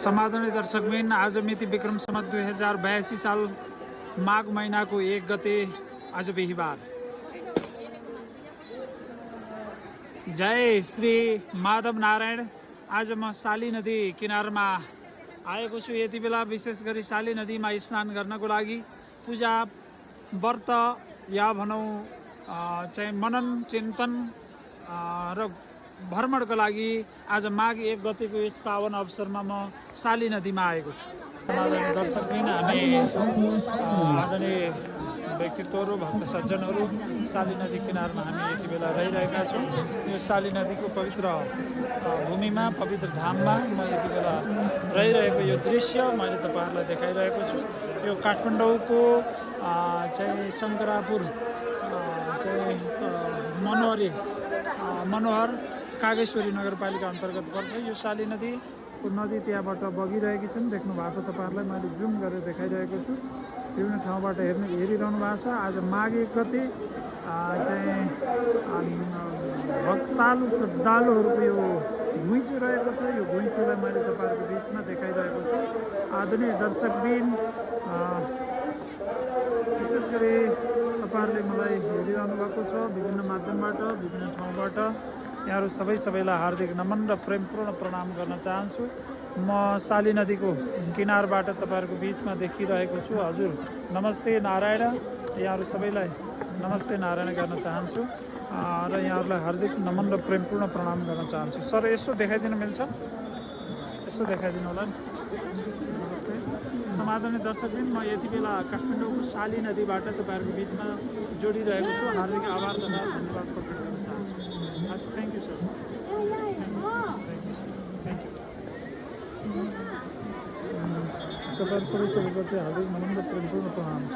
समाधानी दर्शकबिन, आज मिति विक्रम सम्वत 2082 साल माघ महिनाको 1 गते, आज बिहिबार। जय श्री माधव नारायण। आज म साली नदी किनारमा आएको छु। यति बेला विशेष गरी साली नदीमा स्नान गर्नको लागि पूजा व्रत या भनौँ चाहिँ मनन चिन्तन र भ्रमणको लागि आज माघ 1 गतेको यस पावन अवसरमा म साली नदीमा आएको छु। दर्शकबिन, हामी आदरणीय व्यक्तित्वहरू, भक्त सज्जनहरू साली नदी किनारमा हामी यति बेला रहिरहेका छौँ। यो साली नदीको पवित्र भूमिमा, पवित्र धाममा म यति बेला रहिरहेको यो दृश्य मैले तपाईँहरूलाई देखाइरहेको छु। यो काठमाडौँको चाहिँ शङ्करापुर चाहिँ मनोहर कागेश्वरी नगरपालिका अन्तर्गत पर्छ यो साली नदी। नदी त्यहाँबाट बगिरहेकी छन्, देख्नु भएको छ तपाईँहरूलाई। मैले जुम गरेर देखाइरहेको छु। विभिन्न ठाउँबाट हेरिरहनु भएको छ। आज माघ 1 गते चाहिँ भक्तालु श्रद्धालुहरूको यो घुइँचो रहेको छ। यो घुइँचोलाई मैले तपाईँहरूको बिचमा देखाइरहेको छु। आदरणीय दर्शकबिन, विशेष गरी तपाईँहरूले मलाई हेरिरहनु भएको छ विभिन्न माध्यमबाट, विभिन्न ठाउँबाट। यहाँहरू सबैलाई हार्दिक नमन र प्रेमपूर्ण प्रणाम गर्न चाहन्छु। म साली नदीको किनारबाट तपाईँहरूको बिचमा देखिरहेको छु। हजुर नमस्ते नारायण। यहाँहरू सबैलाई नमस्ते नारायण गर्न चाहन्छु र यहाँहरूलाई हार्दिक नमन र प्रेमपूर्ण प्रणाम गर्न चाहन्छु। सर, यसो देखाइदिनु मिल्छ? यसो देखाइदिनु होला नि। नमस्ते समाधानी दर्शकबिन, म यति बेला काठमाडौँको साली नदीबाट तपाईँहरूको बिचमा जोडिरहेको छु। हार्दिक आभार तथा धन्यवाद प्रकट गर्न चाहन्छु। हस्, thank you sir. Thank you. तपाईँहरू सबैप्रति हार्दिक नमन र प्रेमपूर्ण प्रणाम छ।